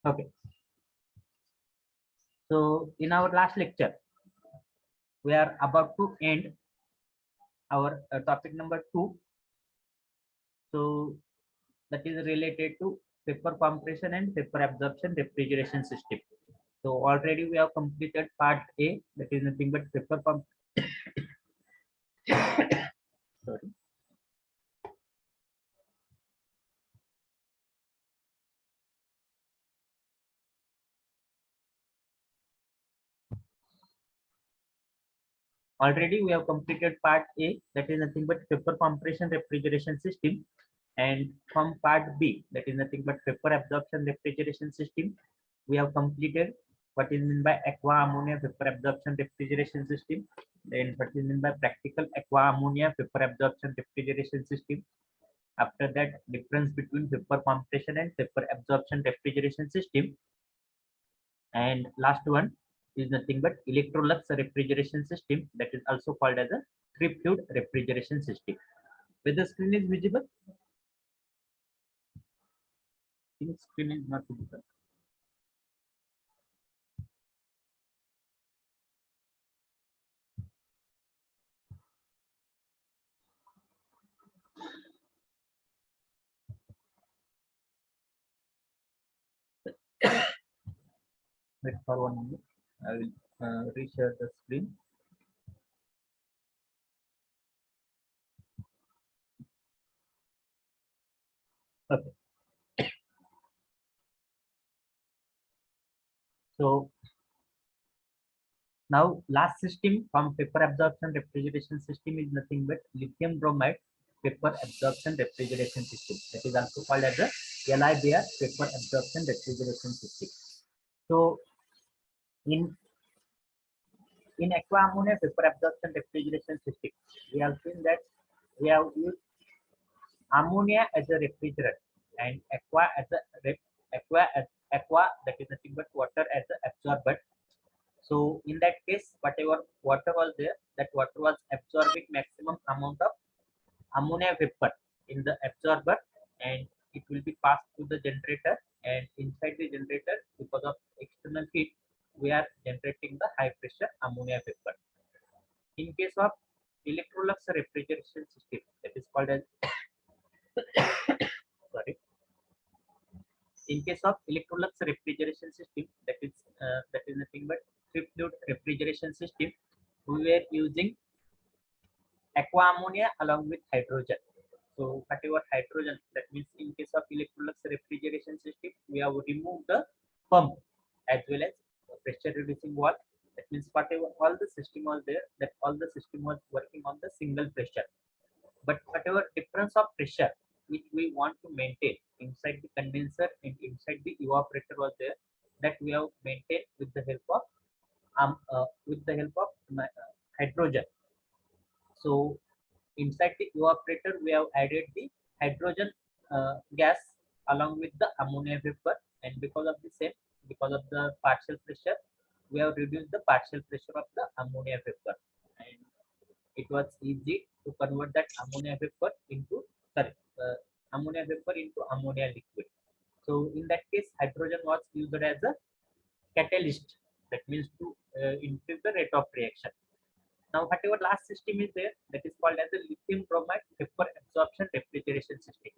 Okay. So in our last lecture, we are about to end our topic number 2. So that is related to vapor compression and vapor absorption refrigeration system. So already we have completed part A, that is nothing but vapor pump. Sorry. Already we have completed part A, that is nothing but vapor compression refrigeration system, and from part B, that is nothing but vapor absorption refrigeration system, we have completed what is meant by aqua ammonia vapor absorption refrigeration system, then what is meant by practical aqua ammonia vapor absorption refrigeration system. After that, difference between vapor compression and vapor absorption refrigeration system, and last one is nothing but Electrolux refrigeration system, that is also called as a three-fluid refrigeration system. Whether screen is visible? I think screen is not visible. Wait for 1 minute. I will reshare the screen. Okay. So now last system from vapor absorption refrigeration system is nothing but lithium bromide vapor absorption refrigeration system. That is also called as a LIBR vapor absorption refrigeration system. So in aqua ammonia vapor absorption refrigeration system, we have seen that we have used ammonia as a refrigerant and aqua that is nothing but water as an absorbent. So in that case, whatever water was there, that water was absorbing maximum amount of ammonia vapor in the absorber, and it will be passed to the generator, and inside the generator, because of external heat, we are generating the high pressure ammonia vapor. In case of Electrolux refrigeration system, that is called as sorry. In case of Electrolux refrigeration system, that is nothing but three-fluid refrigeration system, we were using aqua ammonia along with hydrogen. So whatever hydrogen, that means in case of Electrolux refrigeration system, we have removed the pump as well as pressure reducing valve. That means whatever all the system was there, that all the system was working on the single pressure. But whatever difference of pressure which we want to maintain inside the condenser and inside the evaporator was there, that we have maintained with the help of hydrogen. So inside the evaporator, we have added the hydrogen gas along with the ammonia vapor, and because of the same, because of the partial pressure, we have reduced the partial pressure of the ammonia vapor, and it was easy to convert that ammonia vapor into ammonia liquid. So in that case, hydrogen was used as a catalyst. That means to increase the rate of reaction. Now, whatever last system is there, that is called as a lithium bromide vapor absorption refrigeration system.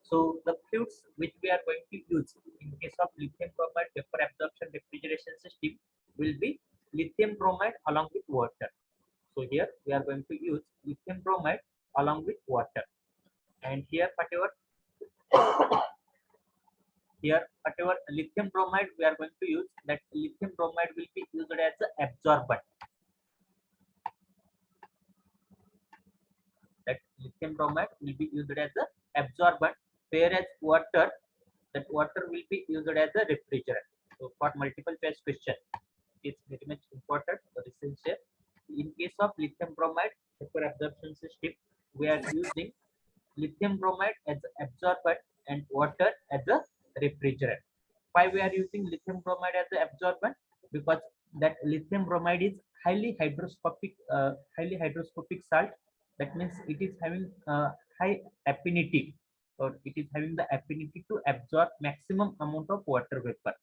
So the fluids which we are going to use in case of lithium bromide vapor absorption refrigeration system will be lithium bromide along with water. So here we are going to use lithium bromide along with water, and here whatever lithium bromide we are going to use, that lithium bromide will be used as an absorbent. That lithium bromide will be used as an absorbent, whereas that water will be used as a refrigerant. So for multiple choice question, it's very much important or essential. In case of lithium bromide vapor absorption system, we are using lithium bromide as an absorbent and water as a refrigerant. Why we are using lithium bromide as an absorbent? Because that lithium bromide is highly hydroscopic salt. That means it is having high affinity or it is having the affinity to absorb maximum amount of water vapor.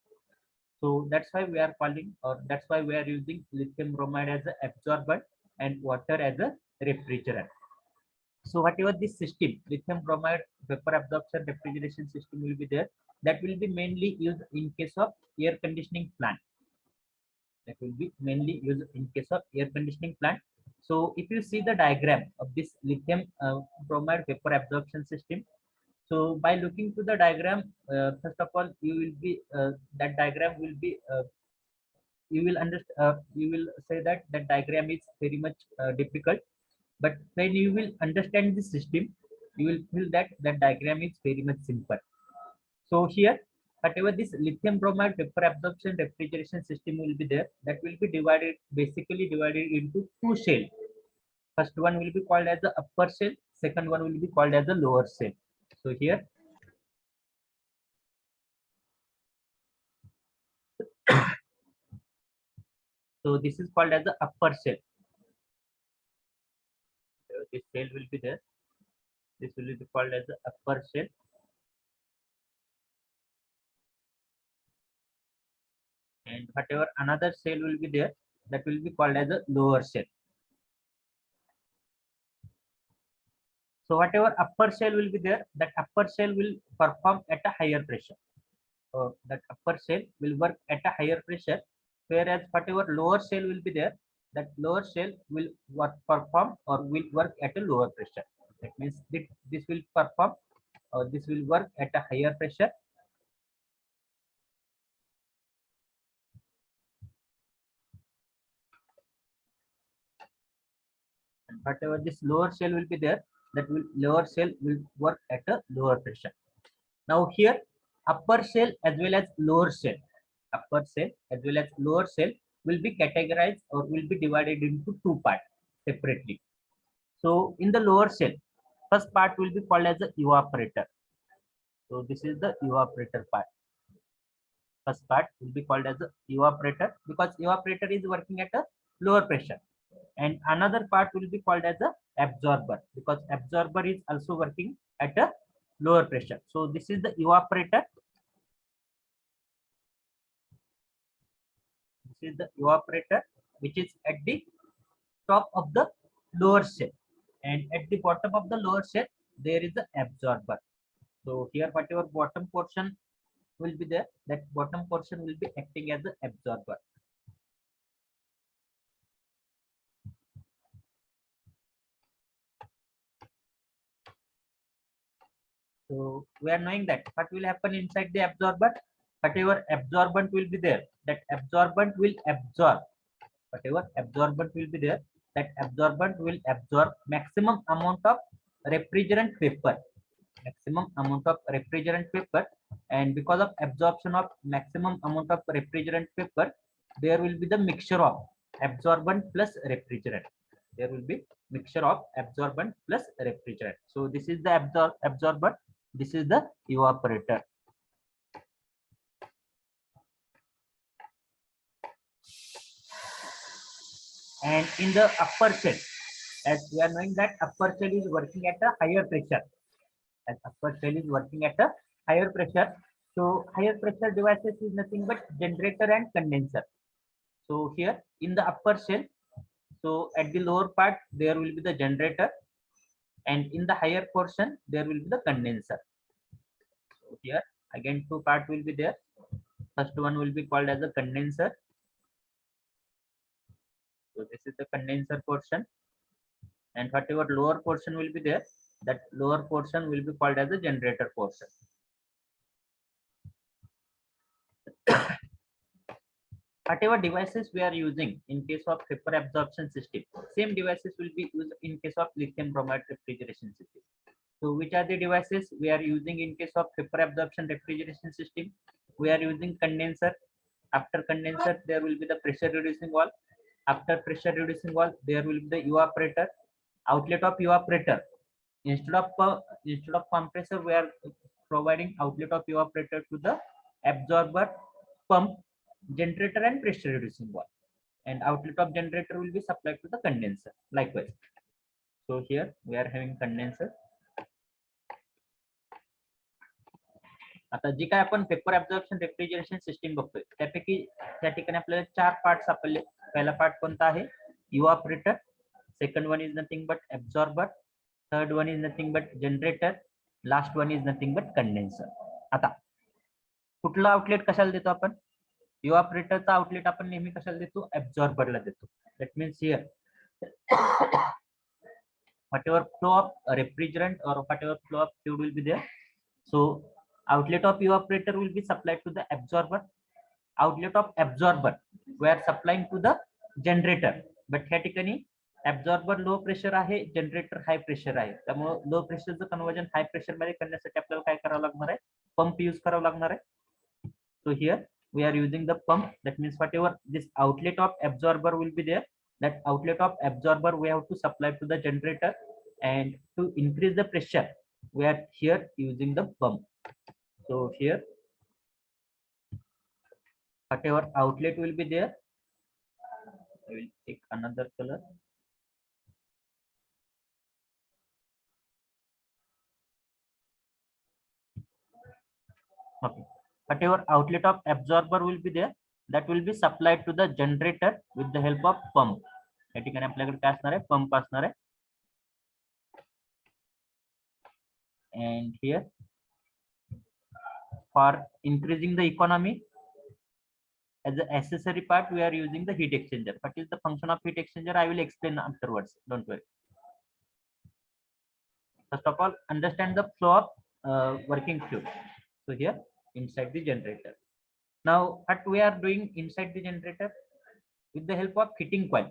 So that's why we are calling, or that's why we are using lithium bromide as an absorbent and water as a refrigerant. So whatever this system, lithium bromide vapor absorption refrigeration system will be there, that will be mainly used in case of air conditioning plant. That will be mainly used in case of air conditioning plant. So if you see the diagram of this lithium bromide vapor absorption system, so by looking to the diagram, first of all, you will be that diagram will be you will understand. You will say that that diagram is very much difficult, but when you will understand the system, you will feel that that diagram is very much simple. So here, whatever this lithium bromide vapor absorption refrigeration system will be there, that will be divided, basically divided into two cells. First one will be called as the upper cell, second one will be called as the lower cell. So here, so this is called as the upper cell. This cell will be there. This will be called as the upper cell, and whatever another cell will be there, that will be called as a lower cell. So whatever upper cell will be there, that upper cell will perform at a higher pressure, or that upper cell will work at a higher pressure, whereas whatever lower cell will be there, that lower cell will perform or will work at a lower pressure. That means this will perform, or this will work at a higher pressure, and whatever this lower cell will be there, that will lower cell will work at a lower pressure. Now here, upper cell as well as lower cell, upper cell as well as lower cell will be categorized or will be divided into two parts separately. So in the lower cell, first part will be called as the evaporator. So this is the evaporator part. First part will be called as the evaporator because evaporator is working at a lower pressure. And another part will be called as the absorber because absorber is also working at a lower pressure. So this is the evaporator. This is the evaporator, which is at the top of the lower cell, and at the bottom of the lower cell there is the absorber. So here whatever bottom portion will be there, that bottom portion will be acting as the absorber. So we are knowing that what will happen inside the absorber, whatever absorbent will be there, that absorbent will absorb, whatever absorbent will be there, that absorbent will absorb maximum amount of refrigerant vapor, maximum amount of refrigerant vapor. And because of absorption of maximum amount of refrigerant vapor, there will be the mixture of absorbent plus refrigerant. There will be mixture of absorbent plus refrigerant. So this is the absorbent, this is the evaporator. And in the upper shell, as we are knowing that upper shell is working at a higher pressure, as upper shell is working at a higher pressure. So higher pressure devices is nothing but generator and condenser. So here in the upper shell, so at the lower part there will be the generator, and in the higher portion there will be the condenser. So here again two part will be there. First one will be called as a condenser. So this is the condenser portion, and whatever lower portion will be there, that lower portion will be called as the generator portion. Whatever devices we are using in case of vapor absorption system, same devices will be used in case of lithium bromide refrigeration system. So which are the devices we are using in case of vapor absorption refrigeration system? We are using condenser. After condenser, there will be the pressure reducing valve. After pressure reducing valve, there will be the evaporator. Outlet of evaporator. Instead of compressor, we are providing outlet of evaporator to the absorber, pump, generator, and pressure reducing valve. And outlet of generator will be supplied to the condenser. Likewise. So here we are having condenser. आता जी काय आपण paper absorption refrigeration system बघतोय त्यापैकी त्या ठिकाणी आपल्याला 4 part सापडले. पहिला पार्ट कोणता आहे? Evaporator. Second one is nothing but absorber. Third one is nothing but generator. Last one is nothing but condenser. आता कुठला आउटलेट कशाला देतो आपण? इव्हापोरेटरचा आउटलेट आपण नेहमी कशाला देतो? ऍब्झॉर्बरला देतो. That means here whatever flow of refrigerant or whatever flow of fluid will be there, so outlet of evaporator will be supplied to the absorber. Outlet of absorber we are supplying to the generator, but ह्या ठिकाणी absorber low pressure आहे, generator high pressure आहे. त्यामुळे लो प्रेशरचं conversion high pressure मध्ये करण्यासाठी आपल्याला काय करावं लागणार आहे? पंप यूज करावं लागणार आहे. So here we are using the pump. That means whatever this outlet of absorber will be there, that outlet of absorber we have to supply to the generator, and to increase the pressure we are here using the pump. So here whatever outlet will be there, I will take another color. Okay, whatever outlet of absorber will be there, that will be supplied to the generator with the help of pump. या ठिकाणी आपल्याकडे काय असणार आहे? Pump असणार आहे. And here for increasing the economy, as an accessory part we are using the heat exchanger. What is the function of heat exchanger? I will explain afterwards, don't worry. First of all, understand the flow of working fluid. So here inside the generator, now what we are doing inside the generator, with the help of heating coil,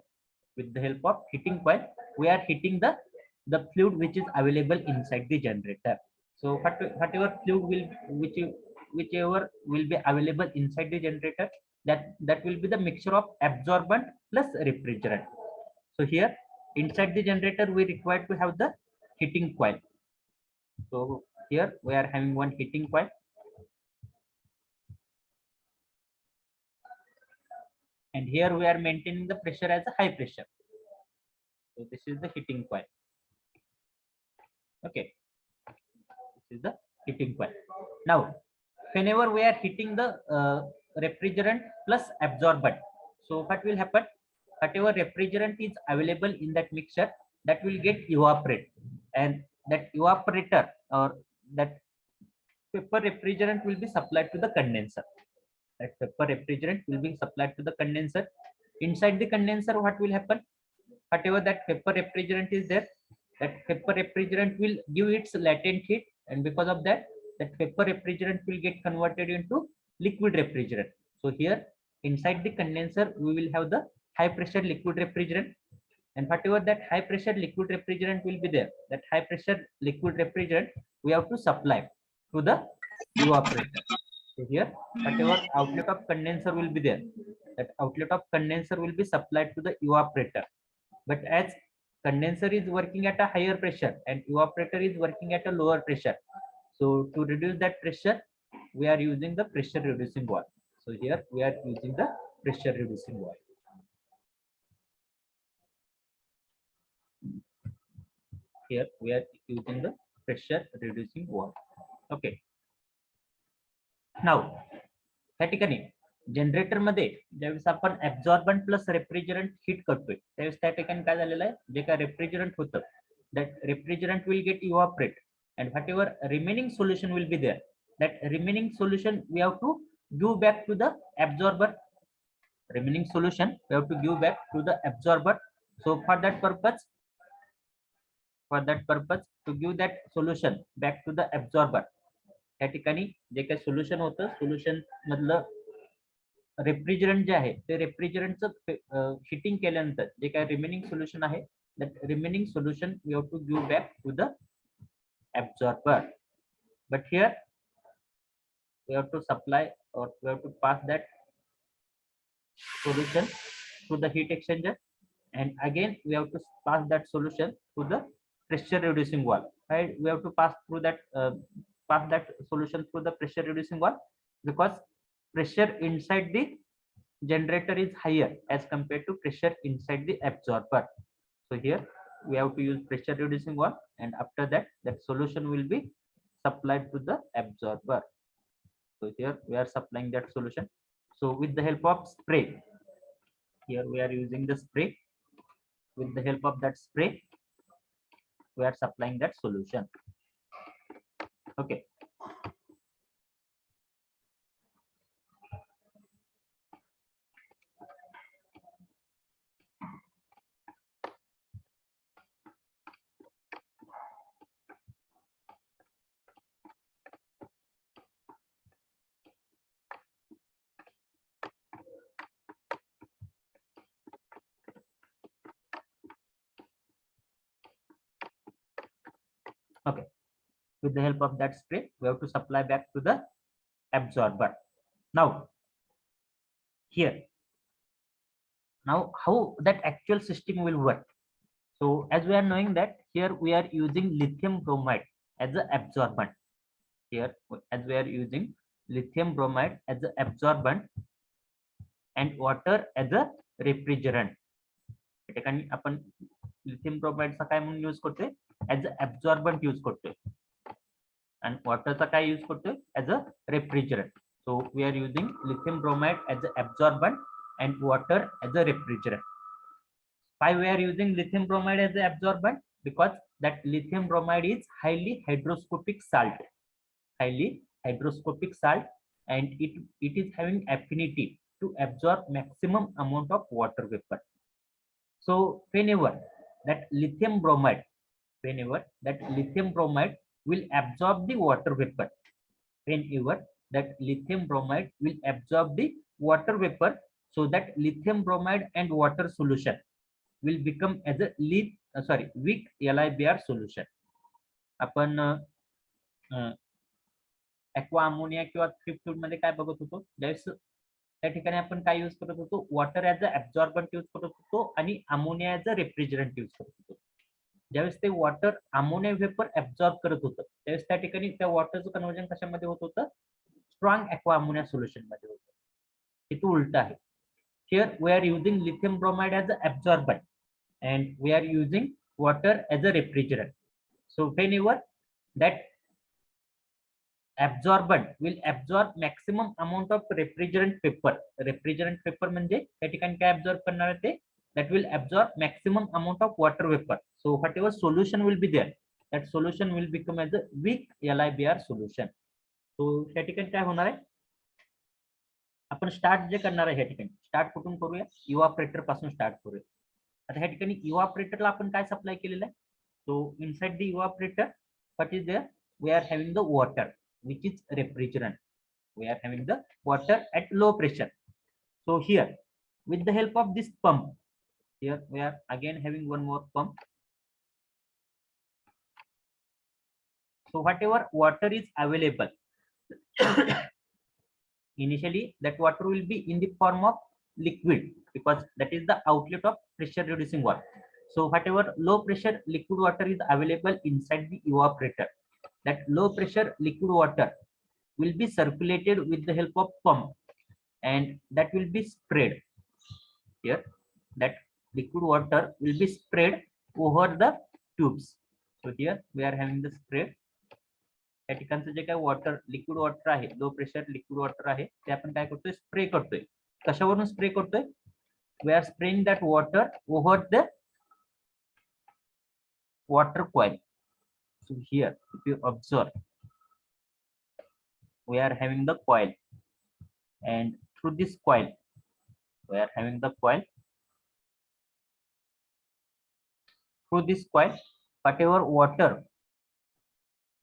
we are heating the fluid which is available inside the generator. So whatever fluid will whichever will be available inside the generator, that will be the mixture of absorbent plus refrigerant. So here inside the generator we require to have the heating coil. So here we are having one heating coil, and here we are maintaining the pressure as a high pressure. So this is the heating coil. Okay, this is the heating coil. Now whenever we are heating the refrigerant plus absorbent, so what will happen? Whatever refrigerant is available in that mixture, that will get evaporate, and that evaporator or that paper refrigerant will be supplied to the condenser. That paper refrigerant will be supplied to the condenser. Inside the condenser, what will happen? Whatever that paper refrigerant is there, that paper refrigerant will give its latent heat, and because of that, that paper refrigerant will get converted into liquid refrigerant. So here inside the condenser we will have the high pressure liquid refrigerant, and whatever that high pressure liquid refrigerant will be there, that high pressure liquid refrigerant we have to supply to the evaporator. So here whatever outlet of condenser will be there, that outlet of condenser will be supplied to the evaporator. But as condenser is working at a higher pressure and evaporator is working at a lower pressure, so to reduce that pressure we are using the pressure reducing valve. So here we are using the pressure reducing valve. Here we are using the pressure reducing valve. Okay, now या ठिकाणी generator मध्ये ज्यावेळेस आपण ऍब्झॉर्बंट plus refrigerant heat करतोय त्यावेळेस त्या ठिकाणी काय झालेलं आहे, जे काय रेफ्रिजरंट होतं that refrigerant will get evaporate, and whatever remaining solution will be there, that remaining solution we have to give back to the absorber. Remaining solution we have to give back to the absorber. So for that purpose, to give that solution back to the absorber, त्या ठिकाणी जे काही solution होतं, solution मधलं refrigerant जे आहे ते रेफ्रिजरंटचं hitting केल्यानंतर जे काही remaining solution आहे, that remaining solution we have to give back to the absorber. But here we have to supply or we have to pass that solution to the heat exchanger, and again we have to pass that solution to the pressure reducing valve. Right, we have to pass that solution through the pressure reducing valve because pressure inside the generator is higher as compared to pressure inside the absorber. So here we have to use pressure reducing valve, and after that that solution will be supplied to the absorber. So here we are supplying that solution. So with the help of spray, here we are using the spray. With the help of that spray, we are supplying that solution. Okay. Okay. With the help of that spray, we have to supply back to the absorber. Now, here, now how that actual system will work. So as we are knowing that here we are using lithium bromide as an absorbent. Here, as we are using lithium bromide as an absorbent and water as a refrigerant. त्या ठिकाणी आपण lithium ब्रोमाइडचा काय म्हणून use करतोय, as a ऍब्झॉर्बंट use करतोय आणि वॉटरचा काय use करतोय, as a refrigerant. So we are using lithium bromide as a absorbent and water as a refrigerant. Why we are using lithium bromide as an absorbent? Because that lithium bromide is highly hygroscopic salt, and it is having affinity to absorb maximum amount of water vapor. So whenever that lithium bromide will absorb the water vapor, whenever that lithium bromide will absorb the water vapor, so that lithium bromide and water solution will become as a weak LiBr solution. आपण aqua ammonia किंवा trip fluid मध्ये काय बघत होतो, ज्यावेळेस त्या ठिकाणी आपण काय यूज करत होतो, वॉटर ऍज अ ऍब्झॉर्बंट यूज करत होतो आणि ammonia as a refrigerant use करत होतो. ज्यावेळेस ते वॉटर अमोनिया वेपर ऍब्झॉर्ब करत होतं, त्यावेळेस त्या ठिकाणी त्या वॉटरचं कन्वर्जन कशामध्ये होत होतं, स्ट्रॉंग aqua ammonia solution मध्ये होतं. इथं उलट आहे. Here we are using lithium bromide as an absorbent and we are using water as a refrigerant. So whenever that absorbent will absorb maximum amount of refrigerant vapor म्हणजे त्या ठिकाणी काय absorb करणार आहे ते, that will absorb maximum amount of water vapor. So whatever solution will be there, that solution will become as a weak LiBr solution. So त्या ठिकाणी काय होणार आहे, आपण स्टार्ट जे करणार आहे ह्या ठिकाणी, स्टार्ट कुठून करूया, इव्हापोरेटर पासून स्टार्ट करूया. आता ह्या ठिकाणी इव्हापोरेटरला आपण काय सप्लाय केलेलं आहे, so inside the evaporator what is there, we are having the water which is refrigerant. We are having the water at low pressure. So here with the help of this pump, here we are again having one more pump. So whatever water is available initially, that water will be in the form of liquid because that is the outlet of pressure reducing water. So whatever low pressure liquid water is available inside the evaporator, that low pressure liquid water will be circulated with the help of pump and that will be sprayed. Here that liquid water will be sprayed over the tubes. So here we are having the spray. त्या ठिकाणचं जे काय water liquid water आहे, low pressure liquid water आहे, ते आपण काय करतोय, spray करतोय. कशावरून स्प्रे करतोय, we are spraying that water over the water coil. So here if you observe, we are having the coil and through this coil we are having the coil. Through this coil, whatever water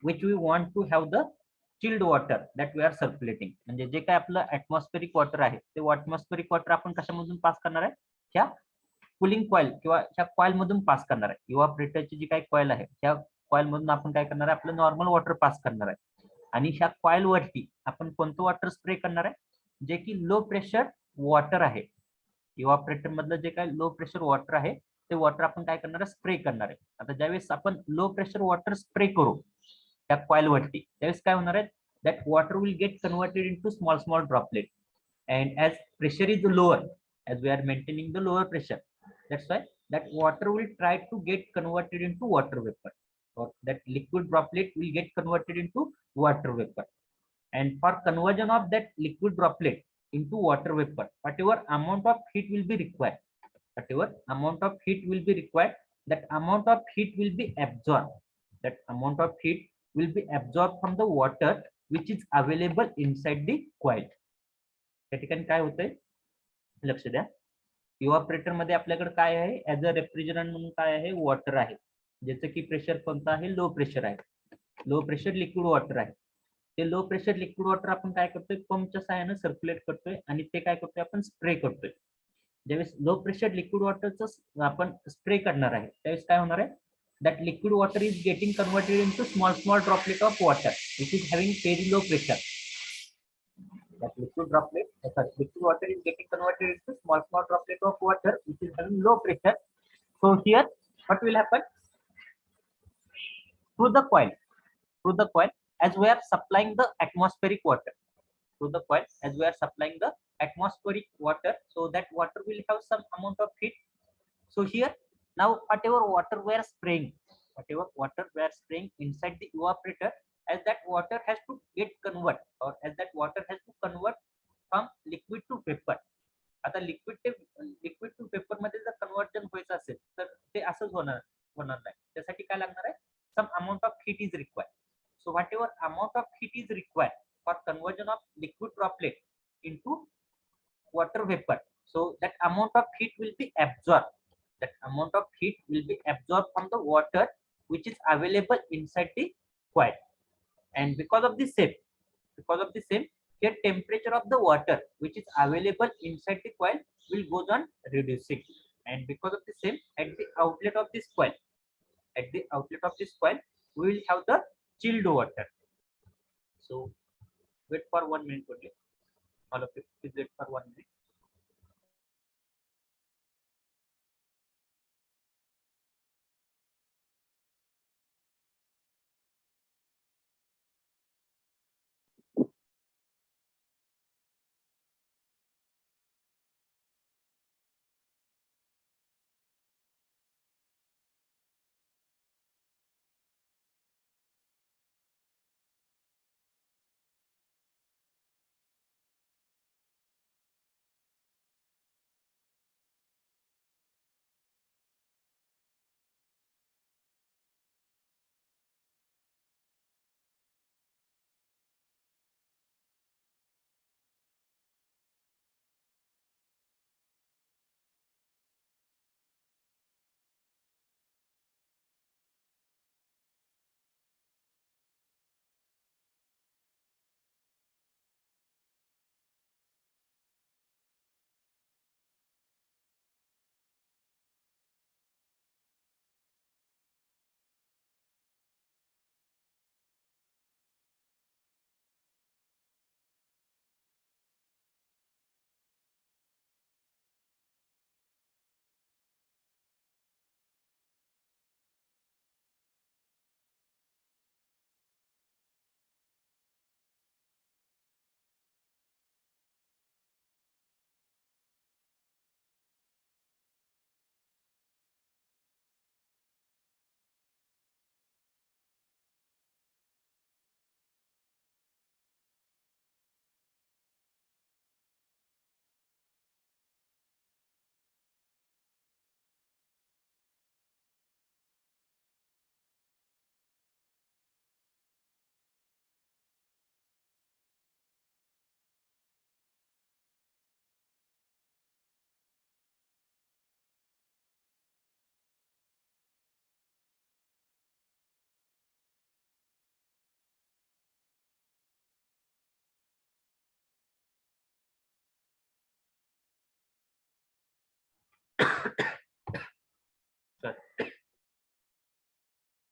which we want to have the chilled water that we are circulating, म्हणजे जे काय आपलं atmospheric water आहे ते atmospheric water आपण कशामधून पास करणार आहे, ह्या cooling coil किंवा ह्या कॉइल मधून पास करणार आहे. इव्हापोरेटरची जी काही कॉइल आहे त्या कॉइल मधून आपण काय करणार आहे, आपलं नॉर्मल वॉटर पास करणार आहे आणि ह्या कॉइल वरती आपण कोणतं वॉटर स्प्रे करणार आहे, जे की लो प्रेशर वॉटर आहे. इव्हापोरेटर मधलं जे काय लो प्रेशर वॉटर आहे ते वॉटर आपण काय करणार आहे, स्प्रे करणार आहे. आता ज्यावेळेस आपण लो प्रेशर वॉटर स्प्रे करू त्या कॉइल वरती, त्यावेळेस काय होणार आहे, that water will get converted into small droplet, and as pressure is lower, as we are maintaining the lower pressure, that's why that water will try to get converted into water vapor, or that liquid droplet will get converted into water vapor. and for conversion of that liquid droplet into water vapor, whatever amount of heat will be required, whatever amount of heat will be required, that amount of heat will be absorbed. That amount of heat will be absorbed from the water which is available inside the coil. त्या ठिकाणी काय होतंय लक्ष द्या. इव्हॅपोरेटर मध्ये आपल्याकडे काय आहे, ऍज अ रेफ्रिजरंट म्हणून काय आहे, वॉटर आहे, ज्याचं की प्रेशर कोणतं आहे, लो प्रेशर आहे, लो प्रेशर लिक्विड वॉटर आहे. ते लो प्रेशर लिक्विड वॉटर आपण काय करतोय, पंपच्या सहाय्याने सर्क्युलेट करतोय आणि ते काय करतोय, आपण स्प्रे करतोय. ज्यावेळेस लो प्रेशर लिक्विड वॉटरचं आपण स्प्रे करणार आहे, त्यावेळेस काय होणार आहे, that liquid water is getting converted into small droplet of water which is having very low pressure. That liquid water is getting converted into small droplet of water which is having low pressure. So here what will happen, through the coil as we are supplying the atmospheric water, through the coil as we are supplying the atmospheric water, so that water will have some amount of heat. So here now whatever water we are spraying inside the evaporator, as that water has to get convert, or as that water has to convert from liquid to vapor. आता liquid to paper मध्ये जर conversion व्हायचं असेल तर ते असंच होणार नाही. त्यासाठी काय लागणार आहे, some amount of heat is required. So whatever amount of heat is required for conversion of liquid droplet into water vapor, so that amount of heat will be absorbed. That amount of heat will be absorbed from the water which is available inside the coil, and because of the same, here temperature of the water which is available inside the coil will goes on reducing, and because of the same, at the outlet of this coil we will have the chilled water. So wait for 1 minute only, all of you please wait for 1 minute.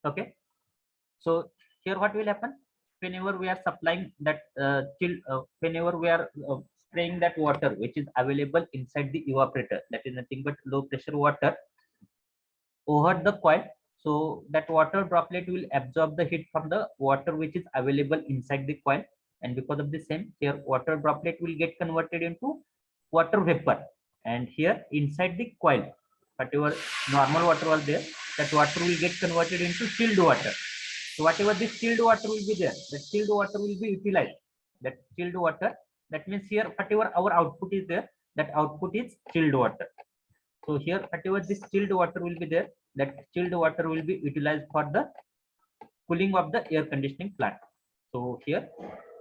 Okay, so here what will happen, whenever we are supplying that whenever we are spraying that water which is available inside the evaporator, that is nothing but low pressure water, over the coil, so that water droplet will absorb the heat from the water which is available inside the coil, and because of the same, here water droplet will get converted into water vapor, and here inside the coil whatever normal water was there, that water will get converted into chilled water. So whatever this chilled water will be there, the chilled water will be utilized. that chilled water. That means here whatever our output is there, that output is chilled water. So here whatever this chilled water will be there, that chilled water will be utilized for the cooling of the air conditioning plant. So here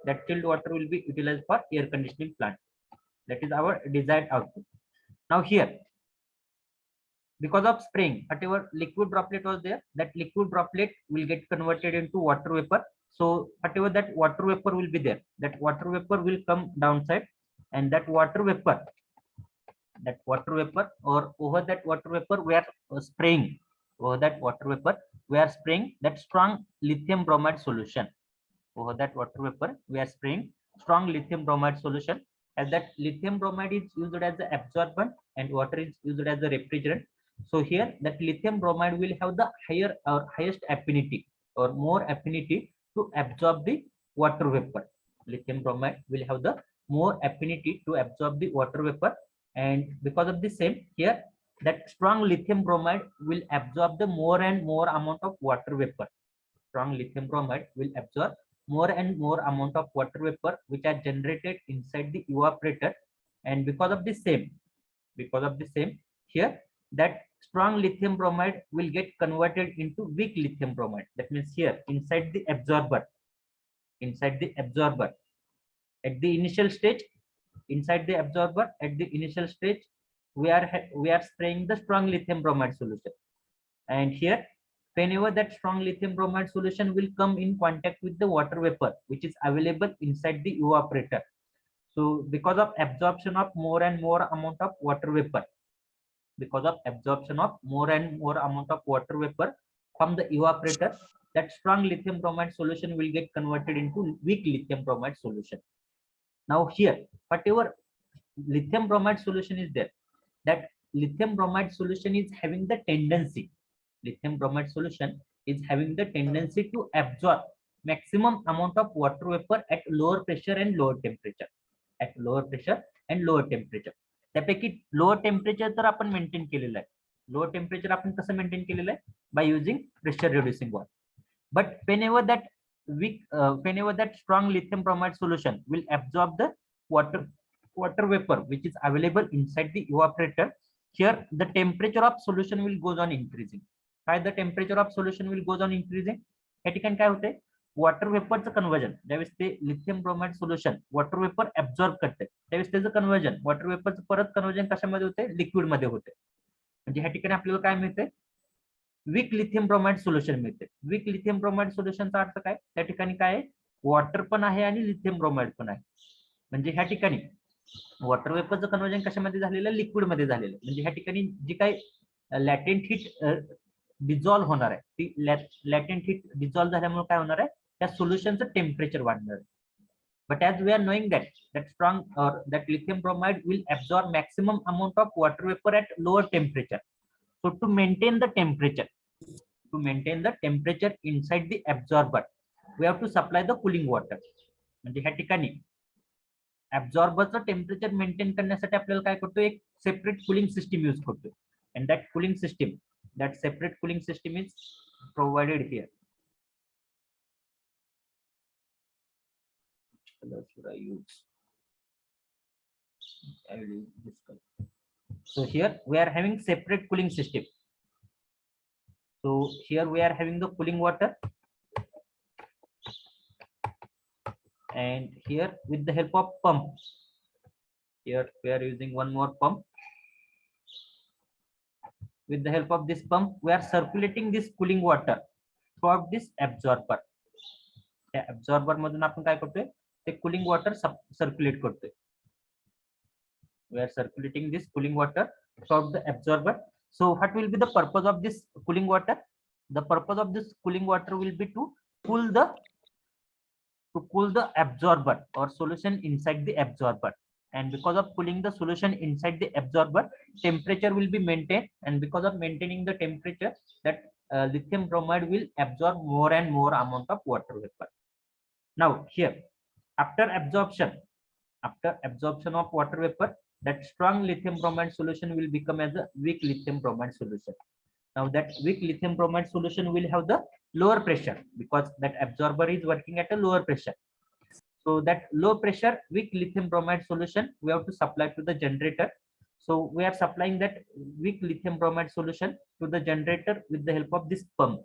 that chilled water will be utilized for air conditioning plant. That is our desired output. Now here, because of spraying, whatever liquid droplet was there, that liquid droplet will get converted into water vapor. So whatever that water vapor will be there, that water vapor will come downside, and that water vapor or over that water vapor we are spraying, over that water vapor we are spraying that strong lithium bromide solution. Over that water vapor we are spraying strong lithium bromide solution, as that lithium bromide is used as the absorbent and water is used as the refrigerant. So here that lithium bromide will have the higher or highest affinity or more affinity to absorb the water vapor. Lithium bromide will have the more affinity to absorb the water vapor, and because of the same, here that strong lithium bromide will absorb the more and more amount of water vapor. Strong lithium bromide will absorb more and more amount of water vapor which are generated inside the evaporator, and because of the same, here that strong lithium bromide will get converted into weak lithium bromide. That means here inside the absorber at the initial stage, we are spraying the strong lithium bromide solution, and here whenever that strong lithium bromide solution will come in contact with the water vapor which is available inside the evaporator, so because of absorption of more and more amount of water vapor, from the evaporator, that strong lithium bromide solution will get converted into weak lithium bromide solution. Now here whatever lithium bromide solution is there, that lithium bromide solution is having the tendency to absorb maximum amount of water vapor at lower pressure and lower temperature. त्यापैकी lower temperature तर आपण maintain केलेलं आहे. Lower temperature आपण कसं maintain केलेलं आहे, by using pressure reducing wall. But whenever that strong lithium bromide solution will absorb the water vapor which is available inside the evaporator, here the temperature of solution will goes on increasing. Why the temperature of solution will goes on increasing? या ठिकाणी काय होते, water वेपरचं conversion, ज्यावेळेस ते lithium bromide solution water vapour absorb करते त्यावेळेस त्याचं conversion, water वेपरचं परत कन्वर्जन कशामध्ये होते, लिक्विड मध्ये होते. म्हणजे ह्या ठिकाणी आपल्याला काय मिळते, वीक लिथियम ब्रोमाइड सोल्युशन मिळते. वीक लिथियम ब्रोमाइड सोल्युशनचा अर्थ काय, त्या ठिकाणी काय वॉटर पण आहे आणि लिथियम ब्रोमाइड पण आहे. म्हणजे ह्या ठिकाणी वॉटर वेपरचं कन्वर्जन कशामध्ये झालेलं, लिक्विड मध्ये झालेलं. म्हणजे ह्या ठिकाणी जी काही लॅटेंट हीट डिझॉल्व्ह होणार आहे, ती लॅटेंट हीट डिझॉल्व्ह झाल्यामुळे काय होणार आहे, त्या सोल्युशनचं टेम्परेचर वाढणार आहे. But as we are knowing that strong or that lithium bromide will absorb maximum amount of water vapor at lower temperature. So to maintain the temperature inside the absorber, we have to supply the cooling water. म्हणजे ह्या ठिकाणी ऍब्झॉर्बरचं temperature maintain करण्यासाठी आपल्याला काय करतो, एक separate cooling system use करतो. and that separate cooling system is provided here. Which color should I use? I will use this color. So here we are having separate cooling system. So here we are having the cooling water, and here with the help of pump, here we are using one more pump. With the help of this pump, we are circulating this cooling water throughout this absorber. त्या absorber मधून आपण काय करतोय, ते cooling water circulate करतोय. We are circulating this cooling water throughout the absorber. So what will be the purpose of this cooling water? The purpose of this cooling water will be to cool the absorber or solution inside the absorber. And because of cooling the solution inside the absorber, temperature will be maintained, and because of maintaining the temperature, that lithium bromide will absorb more and more amount of water vapor. Now here after absorption of water vapor, that strong lithium bromide solution will become as a weak lithium bromide solution. Now that weak lithium bromide solution will have the lower pressure because that absorber is working at a lower pressure. So that low pressure weak lithium bromide solution we have to supply to the generator. So we are supplying that weak lithium bromide solution to the generator with the help of this pump.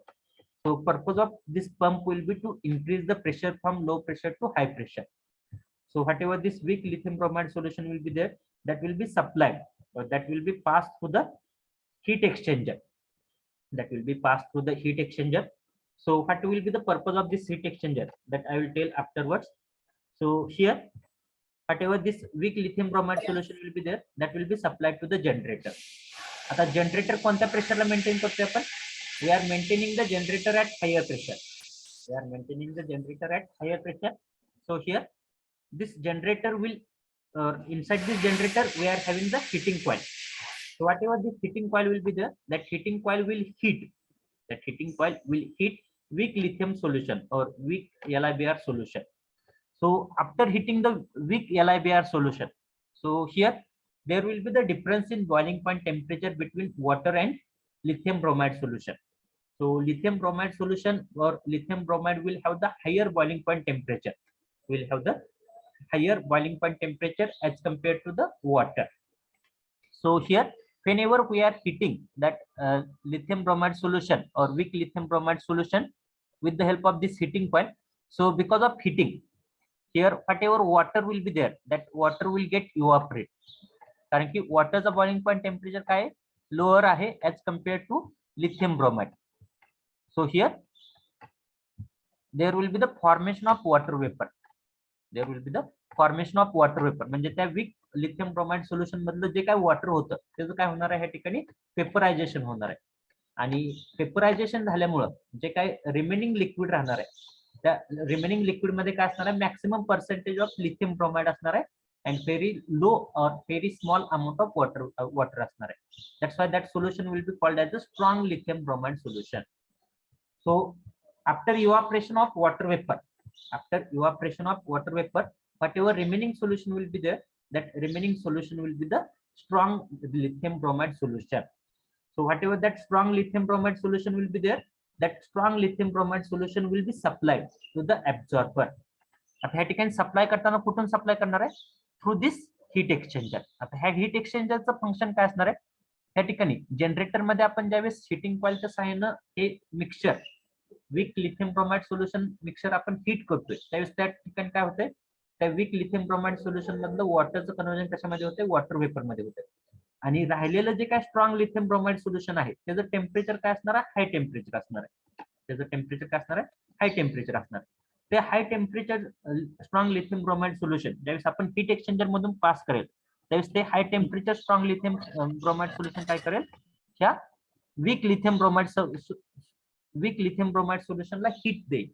So purpose of this pump will be to increase the pressure from low pressure to high pressure. So whatever this weak lithium bromide solution will be there, that will be supplied, or that will be passed through the heat exchanger. That will be passed through the heat exchanger. So what will be the purpose of this heat exchanger, that I will tell afterwards. So here, whatever this weak lithium bromide solution will be there, that will be supplied to the generator. आता generator कोणत्या pressure ला maintain करतोय आपण? We are maintaining the generator at higher pressure. We are maintaining the generator at higher pressure. So here, this generator will inside this generator we are having the heating coil. So whatever this heating coil will be there, that heating coil will heat. That heating coil will heat weak lithium solution or weak LiBr solution. So after heating the weak LiBr solution, so here there will be the difference in boiling point temperature between water and lithium bromide solution. So lithium bromide solution or lithium bromide will have the higher boiling point temperature. Will have the higher boiling point temperature as compared to the water. So here, whenever we are heating that lithium bromide solution or weak lithium bromide solution with the help of this heating coil, so because of heating, here whatever water will be there, that water will get evaporate. कारण की waterचा boiling point temperature काय lower आहे as compared to lithium bromide. So here there will be the formation of water vapor. There will be the formation of water vapor. म्हणजे त्या weak lithium bromide solution मधलं जे काय water होतं त्याचं काय होणार आहे या ठिकाणी vaporization होणार आहे. आणि vaporization झाल्यामुळे जे काय remaining liquid राहणार आहे त्या remaining liquid मध्ये काय असणार आहे maximum percentage of lithium bromide असणार आहे and very low or very small amount of water असणार आहे. That's why that solution will be called as a strong lithium bromide solution. So after evaporation of water vapor, whatever remaining solution will be there, that remaining solution will be the strong lithium bromide solution. So whatever that strong lithium bromide solution will be there, that strong lithium bromide solution will be supplied to the absorber. आता ह्या ठिकाणी supply करताना कुठून supply करणार आहे? Through this heat exchanger. आता ह्या heat एक्सचेंजरचं function काय असणार आहे? ह्या ठिकाणी जनरेटर मध्ये आपण ज्यावेळेस हीटिंग कॉइलच्या सहाय्यानं हे mixture weak lithium bromide solution mixture आपण हीट करतोय त्यावेळेस त्या ठिकाणी काय होतंय त्या वीक लिथियम ब्रोमाइड सोल्युशन मधलं वॉटरचं कन्वर्जन कशामध्ये होते वॉटर वेपर मध्ये होते आणि राहिलेलं जे काय स्ट्रॉंग लिथियम ब्रोमाइड सोल्युशन आहे त्याचं टेम्परेचर काय असणार आहे हाय टेम्परेचर असणार आहे त्याचं टेम्परेचर काय असणार आहे हाय टेम्परेचर असणार ते high temperature strong lithium bromide solution ज्यावेळेस आपण हीट एक्सचेंजर मधून पास करेल त्यावेळेस ते high temperature strong lithium bromide solution काय करेल ह्या वीक लिथियम ब्रोमाइड सोल्युशनला हीट देईल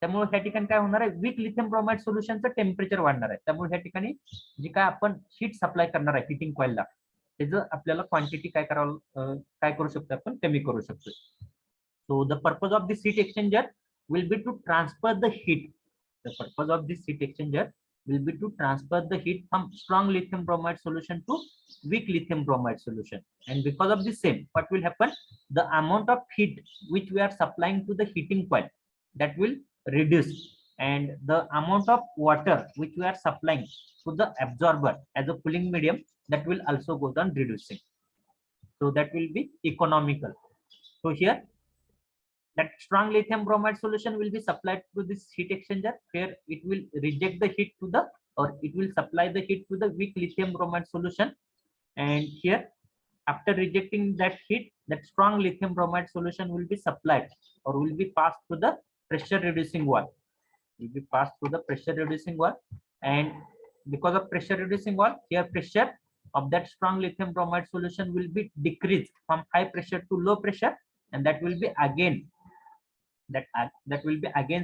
त्यामुळे ह्या ठिकाणी काय होणार आहे वीक लिथियम ब्रोमाइड सोल्युशनचं टेम्परेचर वाढणार आहे त्यामुळे ह्या ठिकाणी जी काय आपण हीट सप्लाय करणार आहे हीटिंग कॉइलला त्याचं आपल्याला क्वांटिटी काय करावं काय करू शकतो आपण कमी करू शकतो so the purpose of this heat exchanger will be to transfer the heat. The purpose of this heat exchanger will be to transfer the heat from strong lithium bromide solution to weak lithium bromide solution. And because of the same, what will happen? The amount of heat which we are supplying to the heating coil that will reduce, and the amount of water which we are supplying to the absorber as a cooling medium that will also go on reducing. So that will be economical. So here that strong lithium bromide solution will be supplied to this heat exchanger where it will reject the heat to the or it will supply the heat to the weak lithium bromide solution and here after rejecting that heat that strong lithium bromide solution will be supplied or will be passed to the pressure reducing valve and because of pressure reducing valve here pressure of that strong lithium bromide solution will be decreased from high pressure to low pressure and that will be again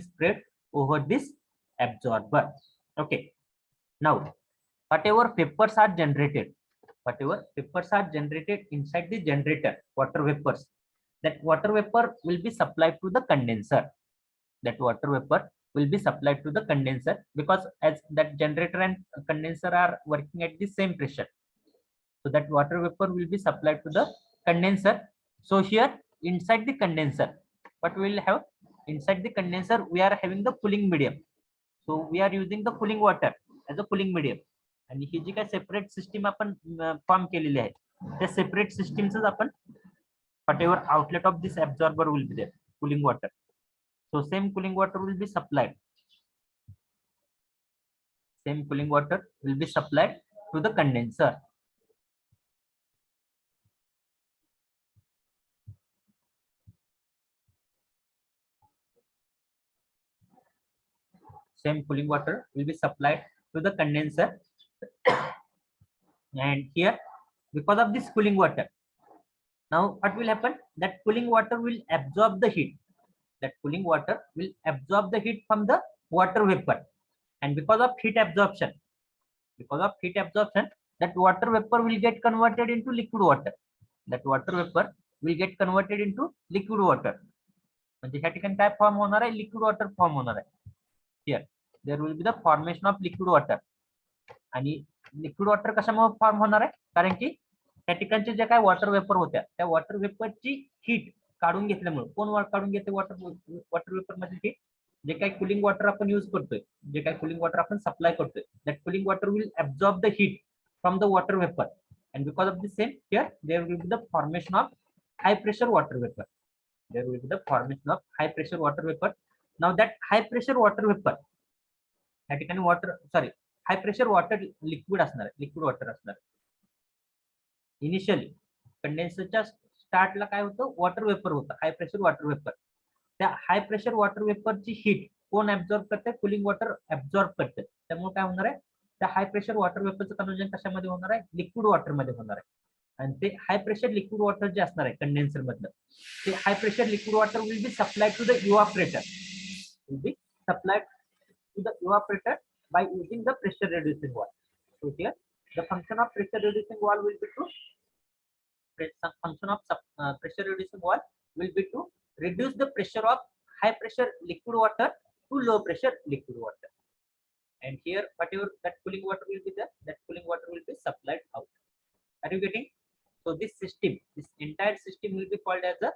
spread over this absorber. Okay, now whatever vapors are generated inside the generator, water vapors, that water vapor will be supplied to the condenser. Because as that generator and condenser are working at the same pressure, so that water vapor will be supplied to the condenser. So here inside the condenser, what we will have inside the condenser we are having the cooling medium. So we are using the cooling water as a cooling medium. आणि ही जी काही separate system आपण form केलेली आहे त्या separate सिस्टीमच आपण whatever outlet of this absorber will be there, cooling water. So same cooling water will be supplied. Same cooling water will be supplied to the condenser. Same cooling water will be supplied to the condenser. And here, because of this cooling water, now what will happen? That cooling water will absorb the heat. That cooling water will absorb the heat from the water vapor. And because of heat absorption, that water vapor will get converted into liquid water. That water vapor will get converted into liquid water. म्हणजे ह्या ठिकाणी काय form होणार आहे? Liquid water form होणार आहे. Here there will be the formation of liquid water. आणि liquid water कशामुळे फॉर्म होणार आहे? कारण की त्या ठिकाणचे जे काय वॉटर वेपर होत्या त्या वॉटर वेपरची हीट काढून घेतल्यामुळे, कोण काढून घेते वॉटर वेपर मधील हीट? जे काही कुलिंग वॉटर आपण यूज करतोय, जे काही कुलिंग वॉटर आपण सप्लाय करतोय, that cooling water will absorb the heat from the water vapour. And because of the same, here there will be the formation of high pressure water vapor. There will be the formation of high pressure water vapor. Now that high pressure water vapor, या ठिकाणी high pressure water liquid असणार आहे, liquid water असणार आहे. Initially कंडेन्सरच्या स्टार्टला काय होतं? Water vapour होतं, high pressure water vapour. त्या हाय प्रेशर वॉटर वेपरची हीट कोण ऍब्सॉर्ब करते? कुलिंग वॉटर ऍब्सॉर्ब करते. त्यामुळे काय होणार आहे? त्या हाय प्रेशर वॉटर वेपरचं कन्व्हर्जन कशामध्ये होणार आहे? लिक्विड वॉटर मध्ये होणार आहे. आणि ते हाय प्रेशर लिक्विड वॉटर जे असणार आहे कंडेन्सर मधलं, ते high pressure liquid water will be supplied to the evaporator. Will be supplied to the evaporator by using the pressure reducing valve. So here the function of pressure reducing valve will be to pressure reducing valve will be to reduce the pressure of high pressure liquid water to low pressure liquid water. And here whatever that cooling water will be there, that cooling water will be supplied out. Are you getting? So this system, this entire system will be called as a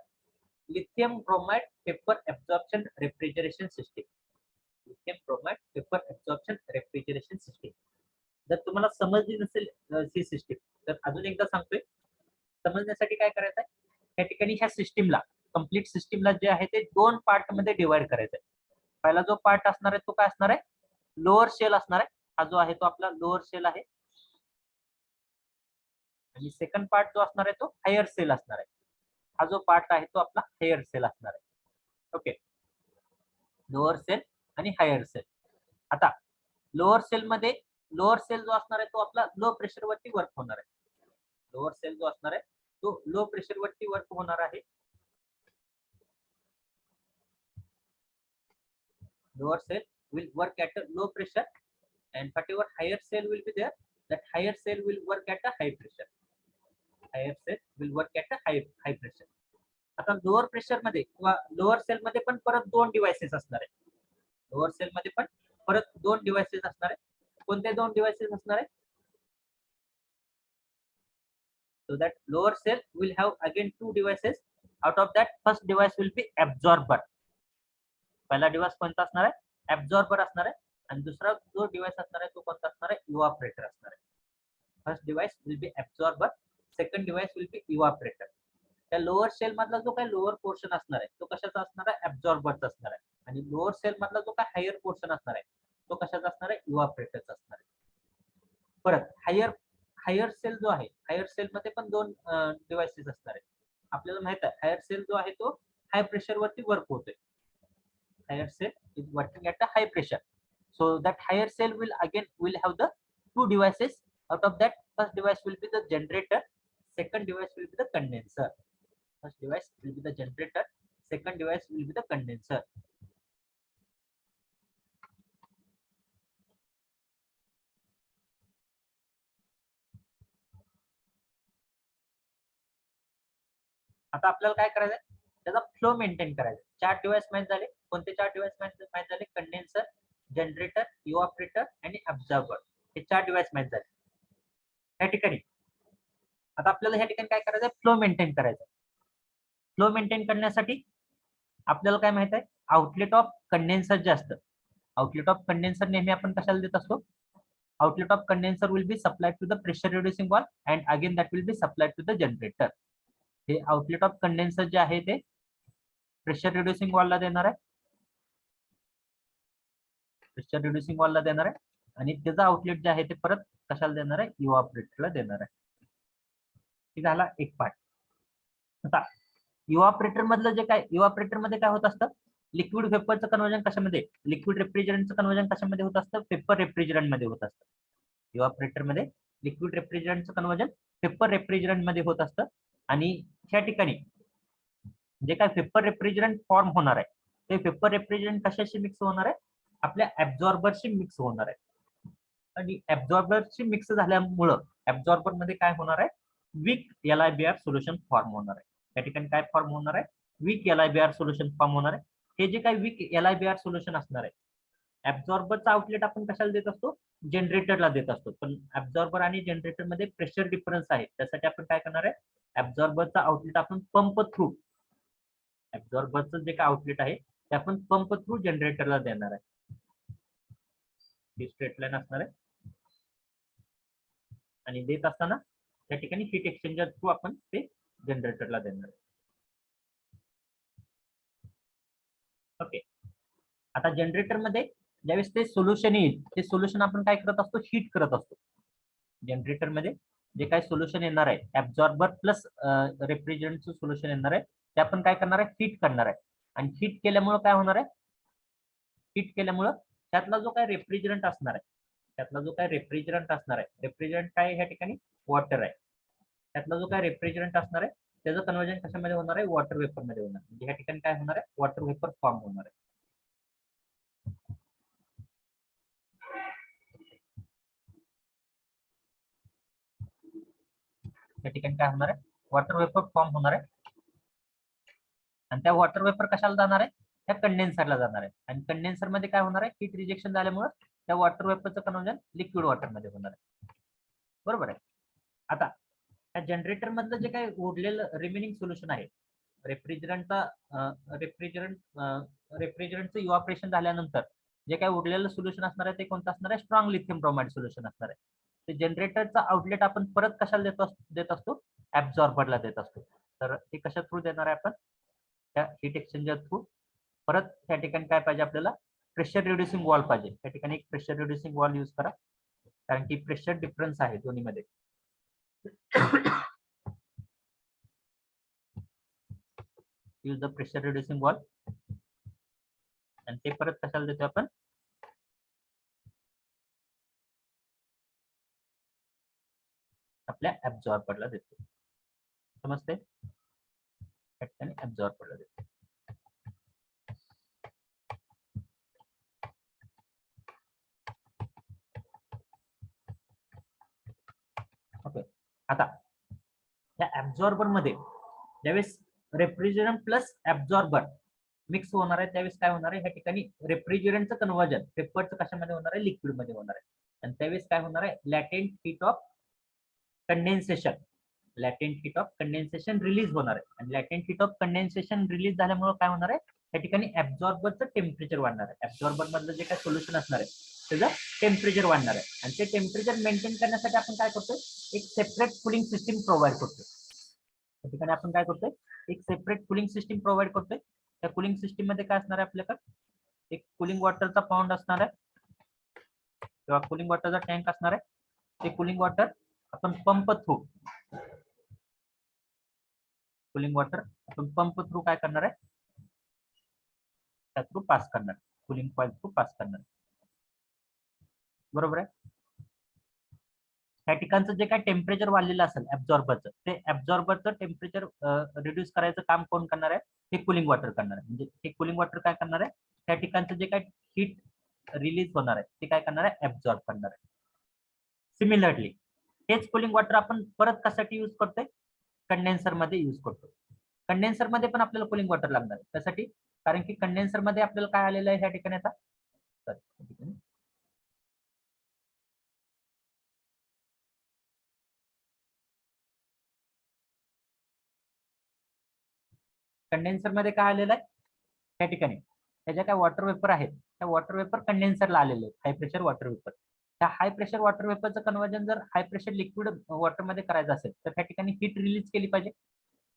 lithium bromide vapor absorption refrigeration system. Lithium bromide vapour absorption refrigeration system. जर तुम्हाला समजली नसेल ही system तर अजून एकदा सांगतोय. समजण्यासाठी काय करायचं आहे? या ठिकाणी ह्या सिस्टीमला, कंप्लीट सिस्टीमला जे आहे ते दोन पार्ट मध्ये डिवाइड करायचं आहे. पहिला जो पार्ट असणार आहे तो काय असणार आहे? लोअर शेल असणार आहे. हा जो आहे तो आपला लोअर शेल आहे. आणि सेकंड पार्ट जो असणार आहे तो हायर सेल असणार आहे. हा जो पार्ट आहे तो आपला हायर सेल असणार आहे. ओके, लोअर सेल आणि हायर सेल. आता लोअर सेल मध्ये, लोअर सेल जो असणार आहे तो आपला लो प्रेशर वरती वर्क होणार आहे. लोअर सेल जो असणार आहे तो लो प्रेशर वरती वर्क होणार आहे. Lower shell will work at a low pressure and whatever higher cell will be there, that higher cell will work at a high pressure. Higher cell will work at a high pressure. आता lower pressure मध्ये किंवा lower cell मध्ये पण परत दोन devices असणार आहे. Lower cell मध्ये पण परत दोन डिव्हाइसेस असणार आहे. कोणते दोन डिव्हाइसेस असणार आहे? So that lower cell will have again two devices. Out of that, first device will be absorber. पहिला डिव्हाइस कोणता असणार आहे? ऍब्झॉर्बर असणार आहे. आणि दुसरा जो डिव्हाइस असणार आहे तो कोणता असणार आहे? इव्हापरेटर असणार आहे. First device will be absorber, second device will be evaporator. त्या लोअर सेल मधला जो काही लोअर पोर्शन असणार आहे तो कशाचा असणार आहे? ऍब्झॉर्बरचा असणार आहे. आणि लोअर सेल मधला जो काही हायर पोर्शन असणार आहे तो कशाचा असणार आहे? इव्हापरेटरचा असणार आहे. परत हायर सेल जो आहे, हायर सेल मध्ये पण दोन डिव्हाइसेस असणार आहेत. आपल्याला माहित आहे हायर सेल जो आहे तो हाय प्रेशर वरती वर्क होतोय. Higher shell is working at a high pressure. So that higher cell will again will have the two devices. Out of that, first device will be the generator, second device will be the condenser. First device will be the generator, second device will be the condenser. आता आपल्याला काय करायचं आहे? त्याचा flow maintain करायचा. चार device माहित झाले. कोणते चार डिव्हाइस माहित झाले? कंडेन्सर, जनरेटर, इव्हापरेटर आणि ऍब्झॉर्बर. हे चार डिव्हाइस माहित झाले. या ठिकाणी आता आपल्याला ह्या ठिकाणी काय करायचं आहे? फ्लो मेंटेन करायचं. फ्लो मेंटेन करण्यासाठी आपल्याला काय माहित आहे? आउटलेट ऑफ कंडेन्सर जे असतं आउटलेट ऑफ कंडेन्सर नेहमी आपण कशाला देत असतो, outlet of condenser will be supplied to the pressure reducing valve and again that will be supplied to the generator. हे आउटलेट ऑफ कंडेन्सर जे आहे ते प्रेशर रिड्युसिंग वॉलला देणार आहे, प्रेशर रिड्युसिंग वॉलला देणार आहे आणि त्याचं आउटलेट जे आहे ते परत कशाला देणार आहे, इव्हॅपोरेटरला देणार आहे. हे झाला एक पार्ट. आता इव्हॅपोरेटर मधलं जे काय, इव्हॅपोरेटर मध्ये काय होत असतं, लिक्विड वेपरचं कन्वर्जन कशामध्ये, लिक्विड रेफ्रिजरंटचं कन्वर्जन कशामध्ये होत असतं, पेपर रेफ्रिजरंट मध्ये होत असतं. इव्हॅपोरेटर मध्ये लिक्विड रेफ्रिजरंटचं कन्वर्जन पेपर रेफ्रिजरंट मध्ये होत असतं आणि ह्या ठिकाणी जे काय पेपर रेफ्रिजरंट फॉर्म होणार आहे ते पेपर रेफ्रिजरंट कशाशी मिक्स होणार आहे, आपल्या ऍब्झॉर्बरशी मिक्स होणार आहे आणि ऍब्झॉर्बरशी मिक्स झाल्यामुळं ऍब्झॉर्बर मध्ये काय होणार आहे, वीक LiBr सोल्युशन फॉर्म होणार आहे. त्या ठिकाणी काय फॉर्म होणार आहे, वीक LiBr सोल्युशन फॉर्म होणार आहे. हे जे काही वीक LiBr सोल्युशन असणार आहे, ऍब्झॉर्बरचा आउटलेट आपण कशाला देत असतो, जनरेटरला देत असतो. पण ऍब्झॉर्बर आणि जनरेटर मध्ये प्रेशर डिफरन्स आहे, त्यासाठी आपण काय करणार आहे, ऍब्झॉर्बरचा आउटलेट आपण पंप थ्रू, ऍब्झॉर्बरचं जे काय आउटलेट आहे ते आपण पंप थ्रू जनरेटरला देणार आहे. ही स्ट्रेट लाईन असणार आहे आणि देत असताना त्या ठिकाणी हीट एक्सचेंजर थ्रू आपण ते जनरेटरला देणार आहे. ओके. आता जनरेटर मध्ये ज्यावेळेस ते सोल्युशन येईल ते सोल्युशन आपण काय करत असतो, हीट करत असतो. जनरेटर मध्ये जे काय सोल्युशन येणार आहे, ऍब्झॉर्बर प्लस रेफ्रिजरंटचं सोल्युशन येणार आहे, ते आपण काय करणार आहे, हीट करणार आहे. आणि हीट केल्यामुळे काय होणार आहे, हीट केल्यामुळे त्यातला जो काय रेफ्रिजरंट असणार आहे, त्यातला जो काय रेफ्रिजरंट असणार आहे, रेफ्रिजरंट काय ह्या ठिकाणी वॉटर आहे, त्यातला जो काय रेफ्रिजरंट असणार आहे त्याचं कन्वर्जन कशामध्ये होणार आहे, वॉटर वेपर मध्ये होणार. म्हणजे ह्या ठिकाणी काय होणार आहे, वॉटर वेपर फॉर्म होणार आहे. त्या ठिकाणी काय होणार आहे, वॉटर वेपर फॉर्म होणार आहे आणि त्या वॉटर वेपर कशाला जाणार आहे, त्या कंडेन्सरला जाणार आहे आणि कंडेन्सर मध्ये काय होणार आहे, हीट रिजेक्शन झाल्यामुळे त्या वॉटर वेपरचं कन्वर्जन लिक्विड वॉटर मध्ये होणार आहे. बरोबर आहे. आता त्या जनरेटर मधलं जे काही उरलेलं रिमेनिंग सोल्युशन आहे, रेफ्रिजरंटचं इव्हॅपोरेशन झाल्यानंतर जे काही उरलेलं सोल्युशन असणार आहे ते कोणतं असणार आहे, स्ट्रॉंग लिथियम ब्रोमाइड सोल्युशन असणार आहे. ते जनरेटरचा आउटलेट आपण परत कशाला देत असतो, ऍब्झॉर्बरला देत असतो. तर ते कशा थ्रू देणार आहे आपण, त्या हीट एक्सचेंजर थ्रू. परत त्या ठिकाणी काय पाहिजे आपल्याला, प्रेशर रिड्युसिंग वॉल पाहिजे. त्या ठिकाणी एक प्रेशर रिड्युसिंग वॉल यूज करा कारण की प्रेशर डिफरन्स आहे दोन्हीमध्ये. Use the pressure reducing wall आणि ते परत कशाला देतो आपण, आपल्या ऍब्झॉर्बरला देतो. समजते, त्या ठिकाणी ऍब्झॉर्बरला देतो. ओके. आता या ऍब्झॉर्बर मध्ये ज्यावेळेस रेफ्रिजरंट प्लस ऍब्झॉर्बर मिक्स होणार आहे त्यावेळेस काय होणार आहे, ह्या ठिकाणी रेफ्रिजरंटचं कन्वर्जन पेपरचं कशामध्ये होणार आहे, लिक्विड मध्ये होणार आहे आणि त्यावेळेस काय होणार आहे, latent heat of condensation, latent heat of condensation release होणार आहे आणि latent heat of condensation release झाल्यामुळे काय होणार आहे, त्या ठिकाणी ऍब्झॉर्बरचं टेम्परेचर वाढणार आहे. ऍब्झॉर्बर मधलं जे काही सोल्युशन असणार आहे त्याचं टेम्परेचर वाढणार आहे आणि ते टेम्परेचर मेंटेन करण्यासाठी आपण काय करतोय, एक सेपरेट कूलिंग सिस्टीम प्रोव्हाइड करतोय. त्या ठिकाणी आपण काय करतोय, एक सेपरेट कूलिंग सिस्टीम प्रोव्हाइड करतोय. त्या कूलिंग सिस्टीम मध्ये काय असणार आहे, आपल्याकडे एक कूलिंग वॉटरचा पाऊंड असणार आहे किंवा कूलिंग वॉटरचा टँक असणार आहे. ते कूलिंग वॉटर आपण पंप थ्रू, कूलिंग वॉटर आपण पंप थ्रू काय करणार आहे, त्या थ्रू पास करणार, कूलिंग कॉइल थ्रू पास करणार. बरोबर आहे. त्या ठिकाणचं जे काय टेम्परेचर वाढलेलं असेल ऍब्झॉर्बरचं, ते ऍब्झॉर्बरचं टेम्परेचर रिड्यूस करायचं काम कोण करणार आहे, हे कूलिंग वॉटर करणार आहे. म्हणजे हे कूलिंग वॉटर काय करणार आहे, त्या ठिकाणचं जे काय हीट रिलीज होणार आहे ते काय करणार आहे, ऍब्झॉर्ब करणार आहे. सिमिलरली हेच कूलिंग वॉटर आपण परत कशासाठी यूज करतोय, कंडेन्सर मध्ये यूज करतो. कंडेन्सर मध्ये पण आपल्याला कूलिंग वॉटर लागणार आहे. त्यासाठी कारण की कंडेन्सर मध्ये आपल्याला काय आलेलं आहे ह्या ठिकाणी, आता कंडेन्सर मध्ये काय आलेलं आहे, त्या ठिकाणी त्याच्या काय वॉटर वेपर आहेत त्या वॉटर वेपर कंडेन्सरला आलेले हाय प्रेशर वॉटर वेपर. त्या हाय प्रेशर वॉटर वेपरचं कन्वर्जन जर हाय प्रेशर लिक्विड वॉटरमध्ये करायचं असेल तर त्या ठिकाणी हीट रिलीज केली पाहिजे.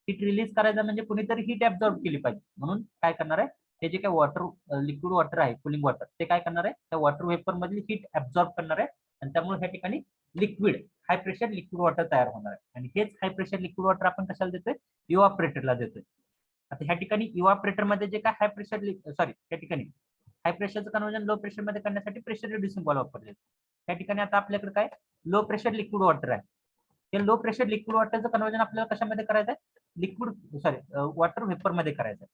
हीट रिलीज करायचं म्हणजे कुणीतरी हीट ऍब्झॉर्ब केली पाहिजे. म्हणून काय करणार आहे, हे जे काय वॉटर लिक्विड वॉटर आहे, कुलिंग वॉटर, ते काय करणार आहे, त्या वॉटर वेपर मधली हीट ऍब्झॉर्ब करणार आहे आणि त्यामुळे ह्या ठिकाणी लिक्विड हाय प्रेशर लिक्विड वॉटर तयार होणार आहे. आणि हेच हाय प्रेशर लिक्विड वॉटर आपण कशाला देतोय, इव्हापरेटरला देतोय. आता ह्या ठिकाणी इव्हापरेटर मध्ये जे काय हाय प्रेशर सॉरी त्या ठिकाणी हाय प्रेशरचं कन्वर्जन लो प्रेशर मध्ये करण्यासाठी प्रेशर रिड्युसिंग बॉल वापरले. त्या ठिकाणी आता आपल्याकडे काय लो प्रेशर लिक्विड वॉटर आहे. हे लो प्रेशर लिक्विड वॉटरचं कन्वर्जन आपल्याला कशामध्ये करायचं आहे, लिक्विड सॉरी वॉटर व्हेपर मध्ये करायचं आहे.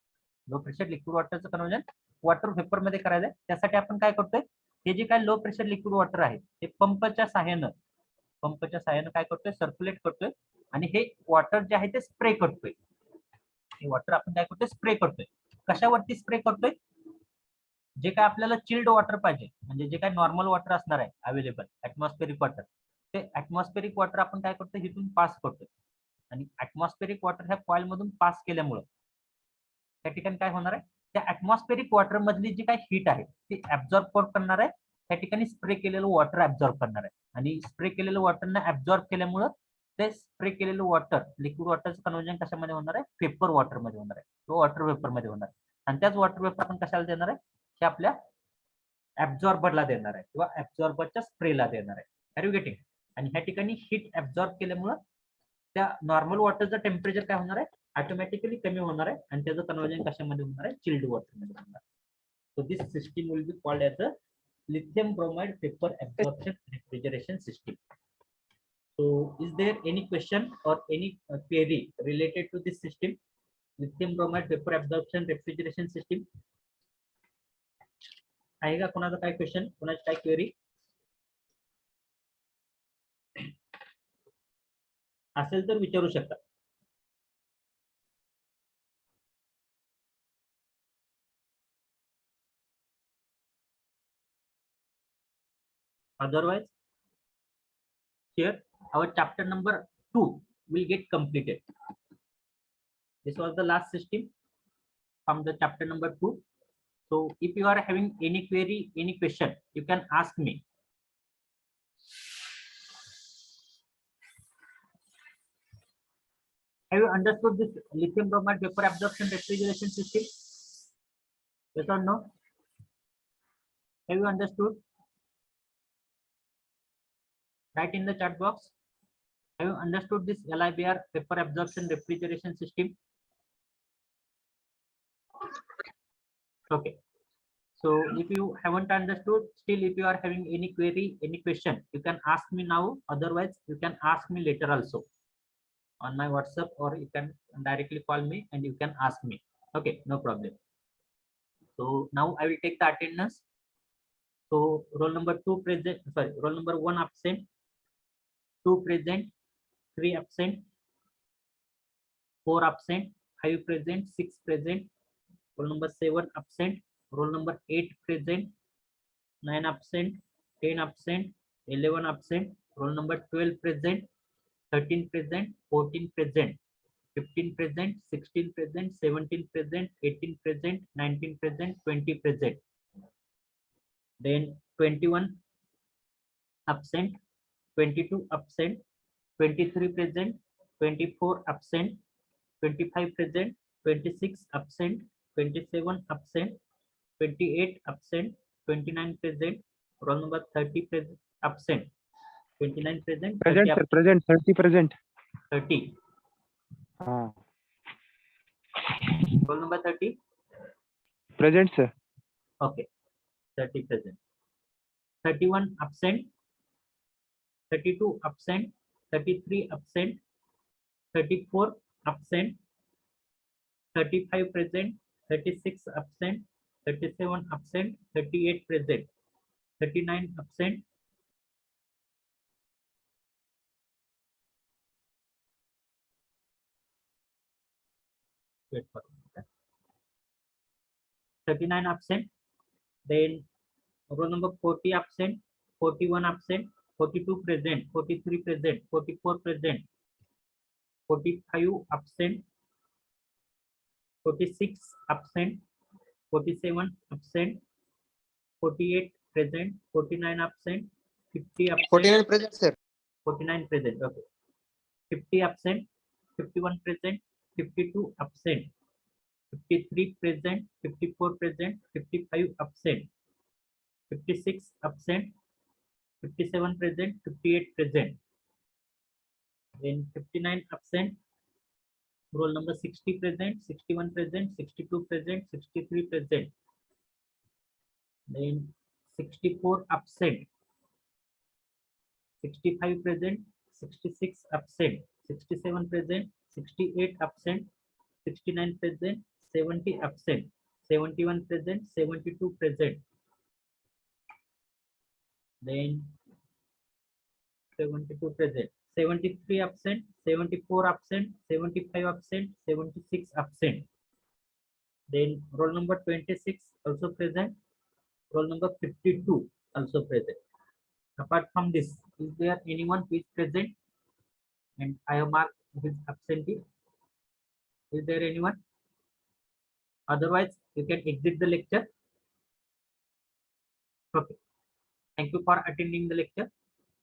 लो प्रेशर लिक्विड वॉटरचं कन्वर्जन वॉटर व्हेपर मध्ये करायचं आहे. त्यासाठी आपण काय करतोय, हे जे काय लो प्रेशर लिक्विड वॉटर आहे ते पंपच्या सहाय्यानं काय करतोय, सर्क्युलेट करतोय आणि हे वॉटर जे आहे ते स्प्रे करतोय. हे वॉटर आपण काय करतोय, स्प्रे करतोय. कशावरती स्प्रे करतोय, जे काय आपल्याला चिल्ड वॉटर पाहिजे, म्हणजे जे काय नॉर्मल वॉटर असणार आहे अवेलेबल ऍटमॉस्फेरिक वॉटर, ते ऍटमॉस्फेरिक वॉटर आपण काय करतोय, इथून पास करतोय. आणि ऍटमॉस्फेरिक वॉटर ह्या कॉइल मधून पास केल्यामुळे त्या ठिकाणी काय होणार आहे, त्या ऍटमॉस्फेरिक वॉटर मधली जी काय हीट आहे ती ऍब्झॉर्ब करणार आहे. त्या ठिकाणी स्प्रे केलेलं वॉटर ऍब्झॉर्ब करणार आहे आणि स्प्रे केलेलं वॉटरनं ऍब्झॉर्ब केल्यामुळे ते स्प्रे केलेलं वॉटर लिक्विड वॉटरचं कन्वर्जन कशामध्ये होणार आहे, पेपर वॉटर मध्ये होणार आहे, तो वॉटर वेपर मध्ये होणार आहे. आणि त्याच वॉटर वेपर आपण कशाला देणार आहे, हे आपल्या ऍब्झॉर्बरला देणार आहे किंवा ऍब्झॉर्बरच्या स्प्रेला देणार आहे. Are you getting? आणि ह्या ठिकाणी हीट ऍब्झॉर्ब केल्यामुळे त्या नॉर्मल वॉटरचं टेम्परेचर काय होणार आहे, ऑटोमॅटिकली कमी होणार आहे आणि त्याचं कन्वर्जन कशामध्ये होणार आहे, चिल्ड वॉटर मध्ये होणार आहे. So this system will be called as a lithium bromide vapor absorption refrigeration system. So is there any question or any query related to this system, lithium bromide vapor absorption refrigeration system? आहे का कोणाचा काय question, कोणाची काय query असेल तर विचारू शकता. Otherwise, here our chapter number 2 will get completed. This was the last system from the chapter number 2. So if you are having any query, any question, you can ask me. Have you understood this lithium bromide vapor absorption refrigeration system? Yes or no? Have you understood? Write in the chat box. Have you understood this LIBR vapor absorption refrigeration system? Okay. So if you haven't understood, still if you are having any query, any question, you can ask me now. Otherwise, you can ask me later also on my WhatsApp, or you can directly call me and you can ask me. Okay, no problem. So now I will take the attendance. So roll number 2 present, sorry, roll number 1 absent, 2 present, 3 absent, 4 absent, 5 present, 6 present, roll number 7 absent, roll number 8 present, 9 absent, 10 absent, 11 absent, roll number 12 present, 13 present, 14 present, 15 present, 16 present, 17 present, 18 present, 19 present, 20 present. Then 21 absent, 22 absent, 23 present, 24 absent, 25 present, 26 absent, 27 absent, 28 absent, 29 present, roll number 30 present, absent, 29 present, 30 Present, sir. absent, Present. 30 present. 30. Roll number 30. Present, sir. Okay, 30 present. 31 absent, 32 absent, 33 absent, 34 absent, 35 present, 36 absent, 37 absent, 38 present, 39 absent, 39 absent. Then roll number 40 absent, 41 absent, 42 present, 43 present, 44 present, 45 absent, 46 absent, 47 absent, 48 present, 49 absent, 50 absent. 49 present, sir. 49 present. Okay. 50 absent, 51 present, 52 absent, 53 present, 54 present, 55 absent, 56 absent, 57 present, 58 present. Then 59 absent. Roll number 60 present, 61 present, 62 present, 63 present. Then 64 absent, 65 present, 66 absent, 67 present, 68 absent, 69 present, 70 absent, 71 present, 72 present. Then 72 present, 73 absent, 74 absent, 75 absent, 76 absent. Then roll number 26 also present. Roll number 52 also present. Apart from this, is there anyone who is present and I have marked his absentee? Is there anyone? Otherwise, you can exit the lecture. Okay. Thank you for attending the lecture.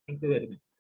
Thank you very much.